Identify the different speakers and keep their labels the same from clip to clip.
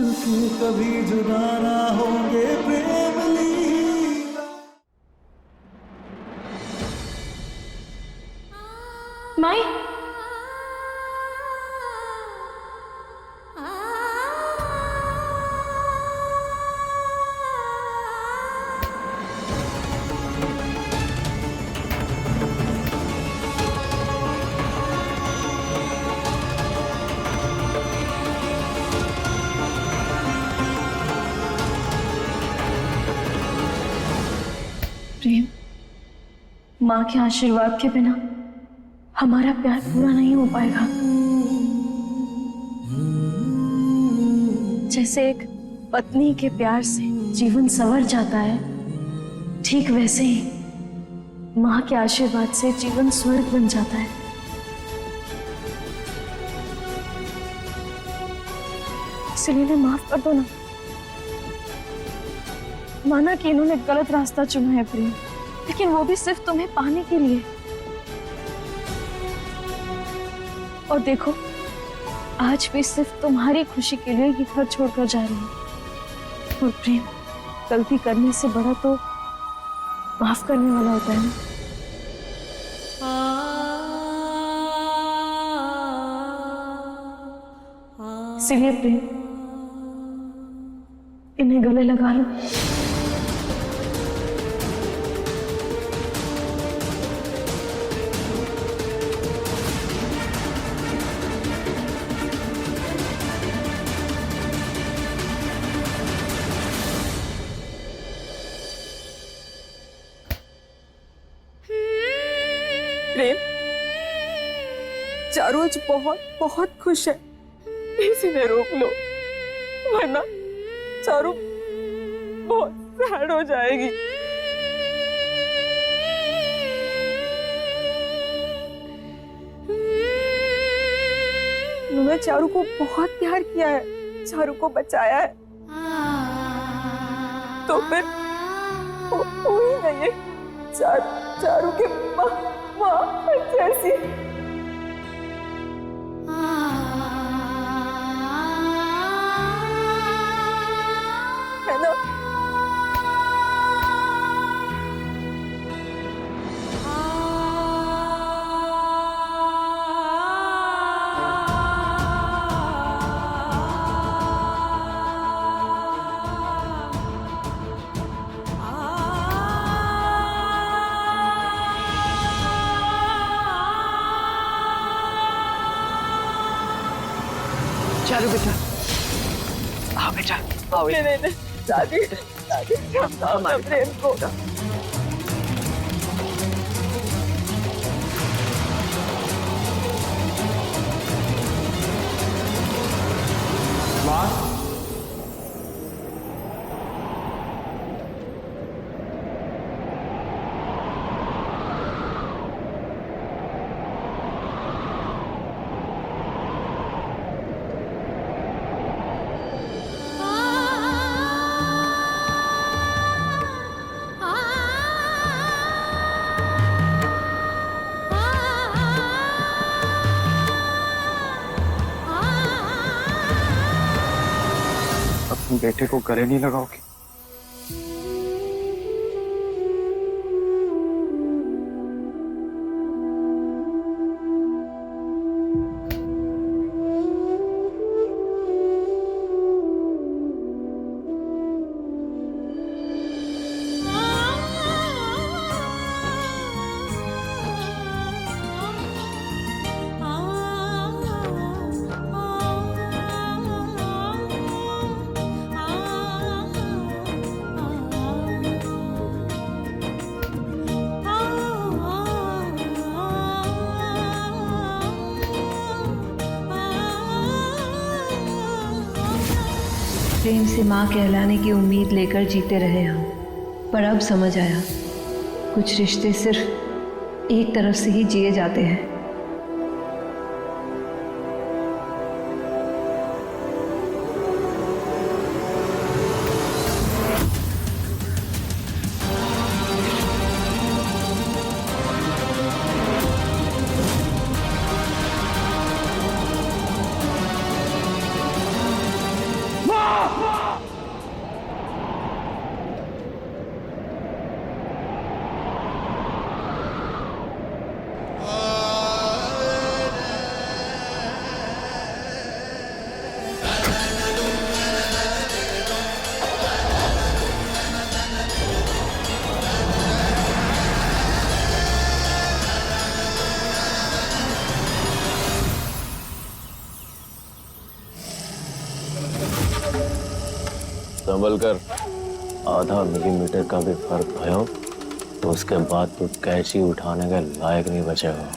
Speaker 1: मिलके कभी जुदा ना होंगे प्रेम लीला।
Speaker 2: माई, प्रेम, माँ के आशीर्वाद के बिना हमारा प्यार पूरा नहीं हो पाएगा। जैसे एक पत्नी के प्यार से जीवन संवर जाता है, ठीक वैसे ही माँ के आशीर्वाद से जीवन स्वर्ग बन जाता है। इसलिए इन्हें माफ कर दो ना। माना कि इन्होंने गलत रास्ता चुना है प्रेम, लेकिन वो भी सिर्फ तुम्हें पाने के लिए। और देखो, आज भी सिर्फ तुम्हारी खुशी के लिए ये घर छोड़कर जा रही है। और प्रेम, गलती करने से बड़ा तो माफ करने वाला होता है ना। इसीलिए प्रेम, इन्हें गले लगा लो।
Speaker 3: प्रेम, चारू आज बहुत बहुत खुश है, इसी ने रोक लो, वरना चारू बहुत सैड हो जाएगी। उन्होंने चारू को बहुत प्यार किया है, चारू को बचाया है, तो फिर वो ही नहीं है चारू के माँ जैसी। है ना?
Speaker 4: चारू बेटा, आओ बेटा, आओ।
Speaker 3: नहीं, दादी प्रेम को
Speaker 4: अपने बेटे को गले नहीं लगाओगी?
Speaker 5: प्रेम से माँ कहलाने की उम्मीद लेकर जीते रहे हम, पर अब समझ आया कुछ रिश्ते सिर्फ एक तरफ से ही जिए जाते हैं।
Speaker 4: माँ!
Speaker 6: संभल कर, आधा मिलीमीटर का भी फर्क भयो तो उसके बाद तो कैची उठाने के लायक नहीं बचेगा।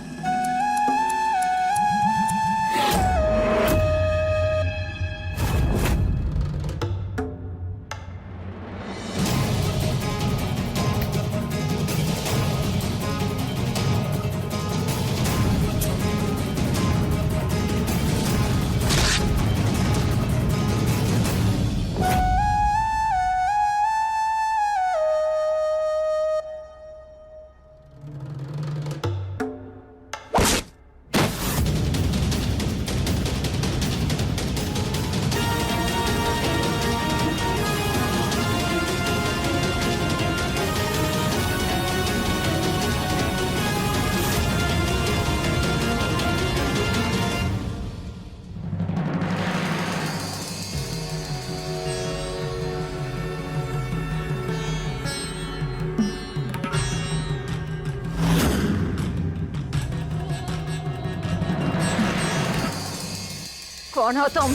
Speaker 7: कौन हो तुम?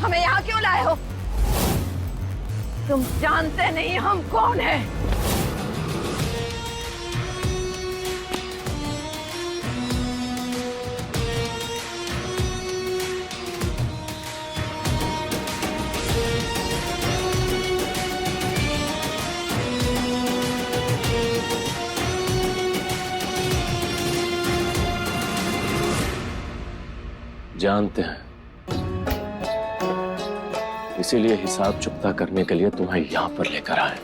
Speaker 7: हमें यहाँ क्यों लाए हो? तुम जानते नहीं हम कौन हैं?
Speaker 6: जानते हैं, इसीलिए हिसाब चुकता करने के लिए तुम्हें यहां पर लेकर आए।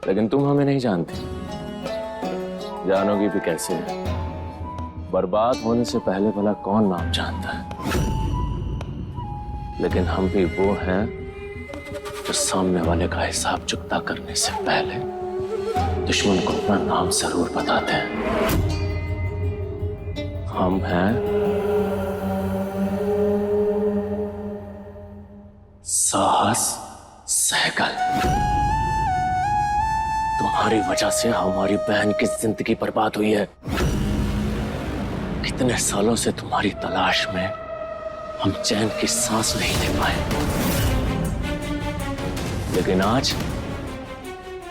Speaker 6: लेकिन तुम हमें नहीं जानती, जानोगी भी कैसे? बर्बाद होने से पहले भला कौन नाम जानता है? लेकिन हम भी वो हैं जो सामने वाले का हिसाब चुकता करने से पहले दुश्मन को अपना नाम जरूर बताते हैं। हम हैं साहस सहगल। तुम्हारी वजह से हमारी बहन की जिंदगी बर्बाद हुई है। कितने सालों से तुम्हारी तलाश में हम चैन की सांस नहीं ले पाए, लेकिन आज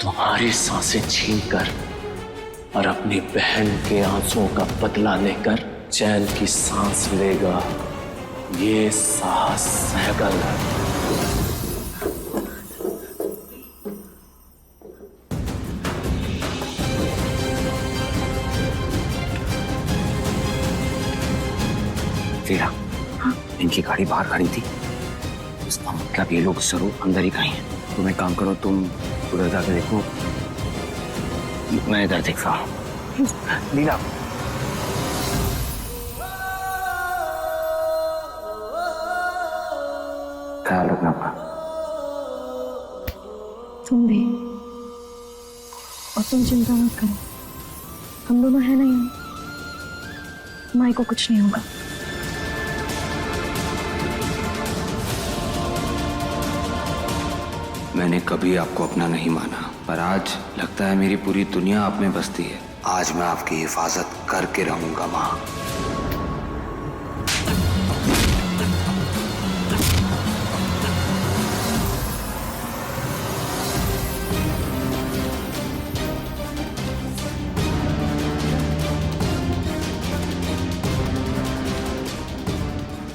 Speaker 6: तुम्हारी सांसें छीनकर और अपनी बहन के आंसुओं का बदला लेकर चैन की सांस लेगा ये साहस सहगल।
Speaker 4: तेरा इनकी गाड़ी बाहर खड़ी थी, इसका मतलब ये लोग जरूर अंदर ही कहीं हैं। तुम एक काम करो, तुम उधर जाके देखो, मैं इधर देखता हूँ। लीला, ख्याल रखना अपना।
Speaker 2: तुम भी, और तुम चिंता मत करो, हम दोनों हैं ना यहाँ, माई को कुछ नहीं होगा।
Speaker 8: मैंने कभी आपको अपना नहीं माना, पर आज लगता है मेरी पूरी दुनिया आप में बसती है। आज मैं आपकी हिफाजत करके रहूंगा माँ।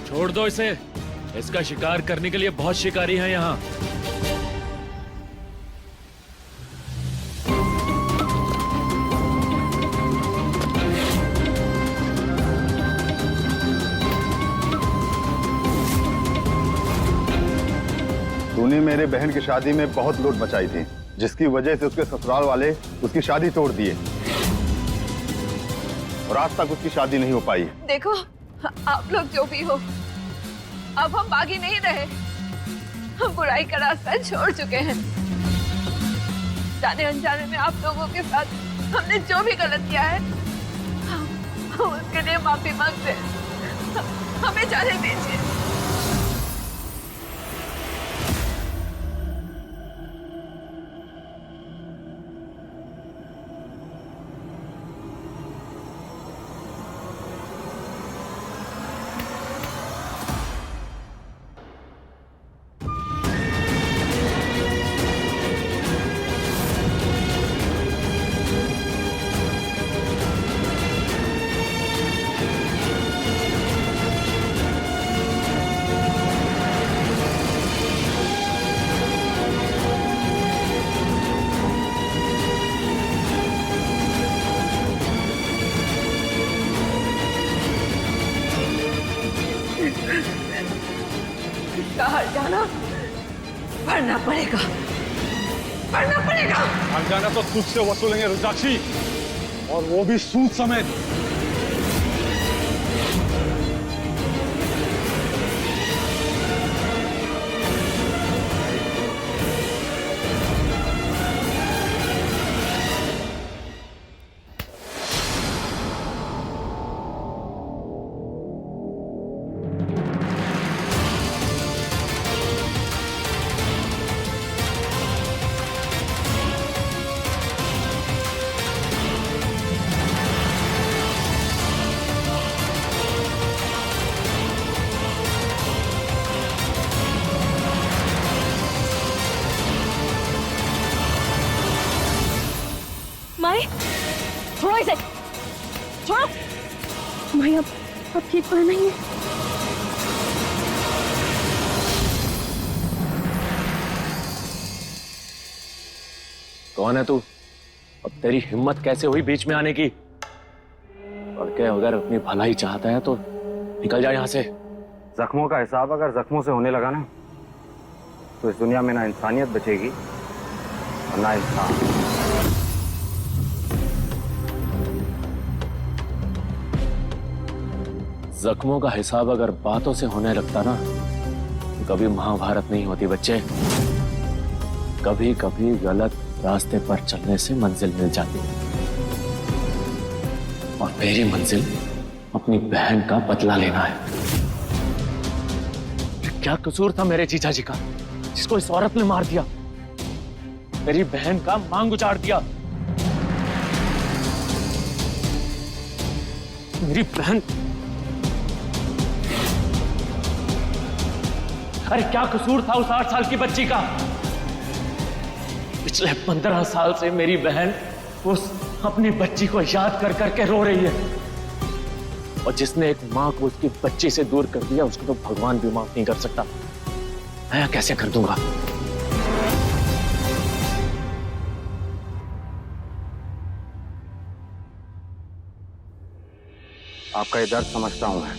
Speaker 9: छोड़ दो इसे, इसका शिकार करने के लिए बहुत शिकारी हैं यहाँ।
Speaker 10: तूने मेरे बहन की शादी में बहुत लूट मचाई थी, जिसकी वजह से उसके ससुराल वाले उसकी शादी तोड़ दिए और आज तक उसकी शादी नहीं हो पाई।
Speaker 7: देखो, आप लोग जो भी हो, अब हम बागी नहीं रहे। हम बुराई का रास्ता छोड़ चुके हैं। जाने अनजाने में आप लोगों के साथ हमने जो भी गलत किया है, हम उसके लिए माफी मांगते हैं। हमें जाने दीजिए। बाहर जाना पढ़ना पड़ेगा, पढ़ना पड़ेगा।
Speaker 10: हर जाना तो तुझसे वसूलेंगे रुद्राक्षी, और वो भी सूद समेत।
Speaker 2: माई छोड़ो इसे, छोड़ो। माई अब ठीक तो नहीं है।
Speaker 6: कौन है तू? अब तेरी हिम्मत कैसे हुई बीच में आने की? और क्या, अगर अपनी भलाई चाहता है तो निकल जा यहाँ से।
Speaker 8: जख्मों का हिसाब अगर जख्मों से होने लगा ना, तो इस दुनिया में ना इंसानियत बचेगी और ना इंसान।
Speaker 6: जख्मों का हिसाब अगर बातों से होने लगता ना, तो कभी महाभारत नहीं होती बच्चे। कभी कभी गलत रास्ते पर चलने से मंजिल मिल जाती है, और मेरी मंजिल अपनी बहन का बदला लेना है। क्या कसूर था मेरे जीजा जी का, जिसको इस औरत ने मार दिया? मेरी बहन का मांग उजाड़ दिया। मेरी बहन, अरे क्या कसूर था उस 8 साल की बच्ची का? पिछले 15 साल से मेरी बहन उस अपनी बच्ची को याद कर करके रो रही है, और जिसने एक मां को उसकी बच्ची से दूर कर दिया, उसको तो भगवान भी माफ नहीं कर सकता। मैं कैसे कर दूंगा?
Speaker 8: आपका ये दर्द समझता हूं मैं,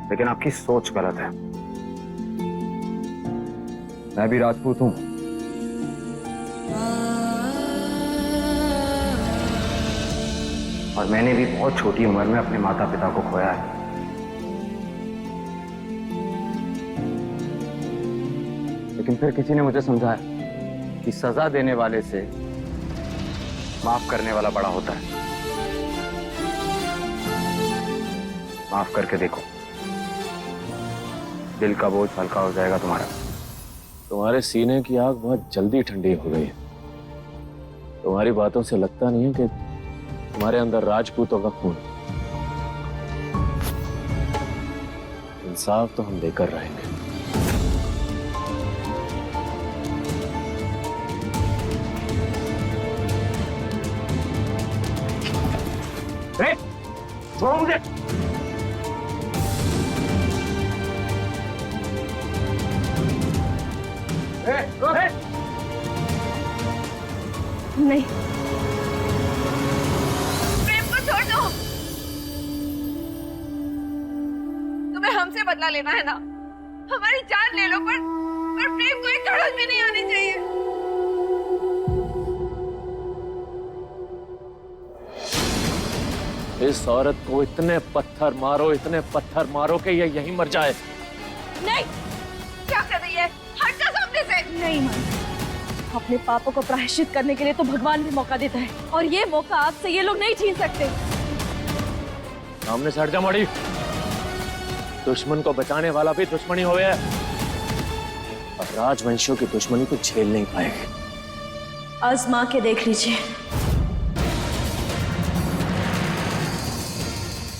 Speaker 8: लेकिन आपकी सोच गलत है। मैं भी राजपूत हूं, और मैंने भी बहुत छोटी उम्र में अपने माता पिता को खोया है। लेकिन फिर किसी ने मुझे समझाया कि सजा देने वाले से माफ करने वाला बड़ा होता है। माफ करके देखो, दिल का बोझ हल्का हो जाएगा तुम्हारा।
Speaker 6: तुम्हारे सीने की आग बहुत जल्दी ठंडी हो गई है। तुम्हारी बातों से लगता नहीं है कि तुम्हारे अंदर राजपूतों का खून। इंसाफ तो हम लेकर रहेंगे।
Speaker 8: छोड़ो मुझे।
Speaker 2: नहीं,
Speaker 7: प्रेम को छोड़ दो। तुम्हें हमसे बदला लेना है ना? हमारी जान ले लो, पर प्रेम को एक धड़क भी नहीं आनी चाहिए।
Speaker 6: इस औरत को इतने पत्थर मारो कि ये यहीं मर जाए।
Speaker 7: नहीं, क्या कर रही है? हट जा सामने से।
Speaker 2: नहीं माँ, अपने पापों को प्रायश्चित करने के लिए तो भगवान भी मौका देता है, और ये मौका आपसे ये लोग नहीं छीन सकते।
Speaker 6: सामने से हट जा माड़ी। दुश्मन को बचाने वाला भी दुश्मनी हो गया, और राजवंशियों की दुश्मनी को झेल नहीं पाएगी।
Speaker 2: आजमा के देख लीजिए।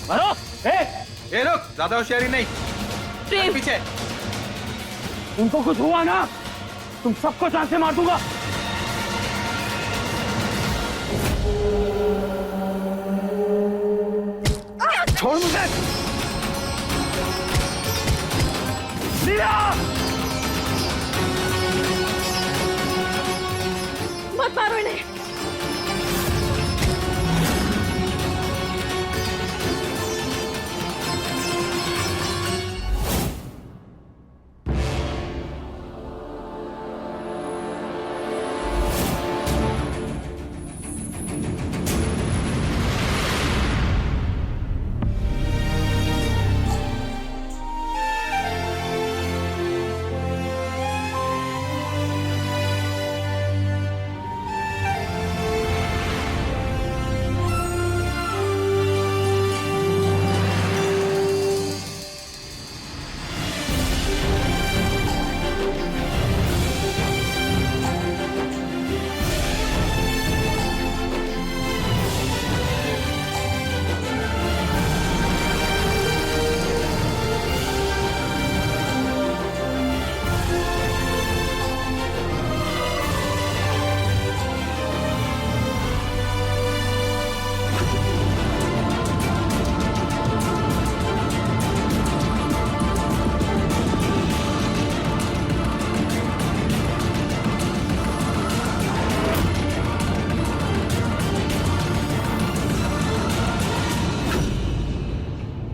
Speaker 6: मारो!
Speaker 8: ए रुक, ज्यादा होशियारी नहीं।
Speaker 2: प्रेम,
Speaker 8: पीछे।
Speaker 6: तुमको कुछ हुआ ना, तुम सबको जान से मार दूंगा।
Speaker 10: छोड़ मुझे।
Speaker 2: मत मारो इन्हें।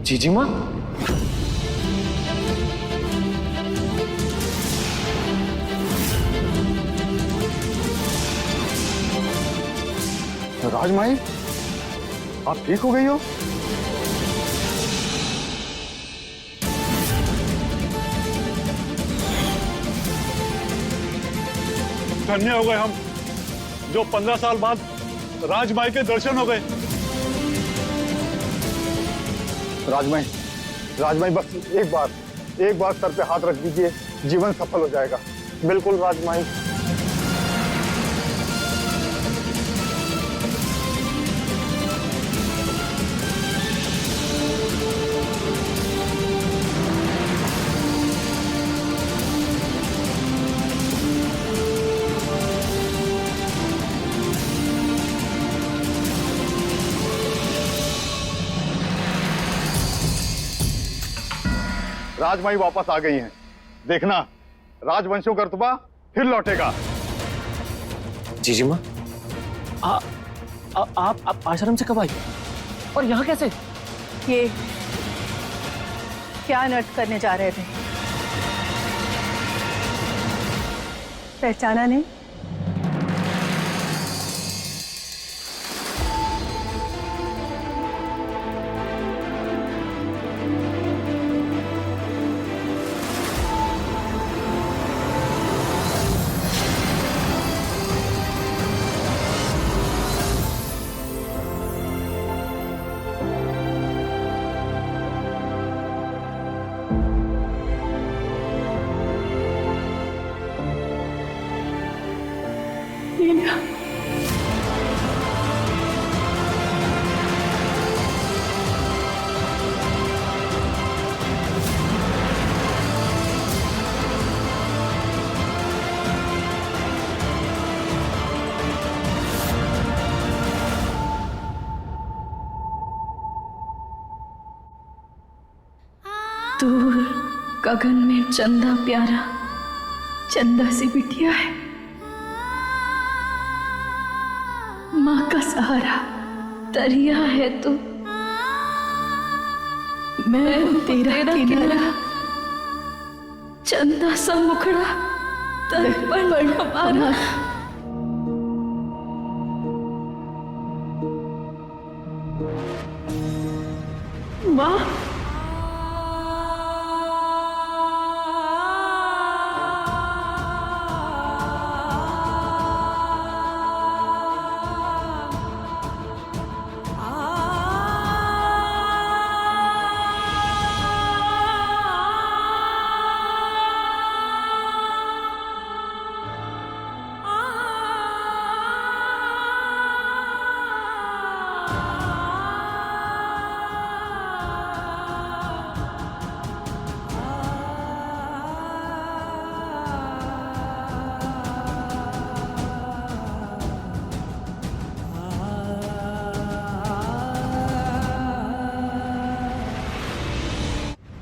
Speaker 6: जीजी माँ,
Speaker 10: राजमाई, आप ठीक हो गई हो? धन्य हो गए हम, जो 15 साल बाद राजमाई के दर्शन हो गए। राजमाई, राजमाई, बस एक बार सर पे हाथ रख दीजिए, जीवन सफल हो जाएगा। बिल्कुल राजमाई। राजमाई वापस आ गई हैं। देखना, राजवंशों का रुतबा फिर लौटेगा।
Speaker 6: जीजी माँ, आप आश्रम से कब आई और यहाँ कैसे?
Speaker 2: ये क्या नृत्य करने जा रहे थे? पहचाना नहीं? दूर गगन में चंदा प्यारा, चंदा सी बिटिया है, माँ का सहारा दरिया है तू, मैं तेरा किनारा, चंदा सा मुखड़ा दर्पण हमारा।
Speaker 3: माँ,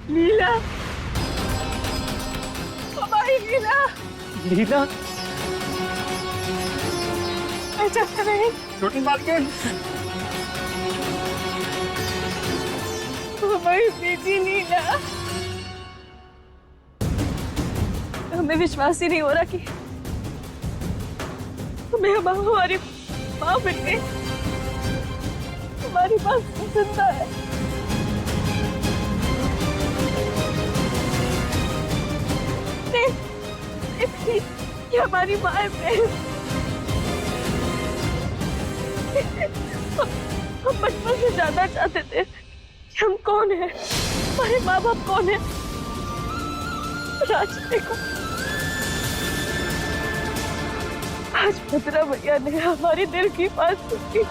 Speaker 3: लीला, हमारी लीला,
Speaker 10: लीला,
Speaker 3: ऐसा नहीं,
Speaker 10: छोटी मालकिन,
Speaker 3: हमारी बेटी लीला। हमें विश्वास ही नहीं हो रहा कि हमारी माँ मिल गई, हमारी माँ जिंदा है। ये हमारी माँ है। हम बचपन से जानना चाहते थे कि हम कौन है, हमारे माँ बाप कौन है। आज देखो, आज भद्रा भैया ने हमारी दिल की बात सुनी।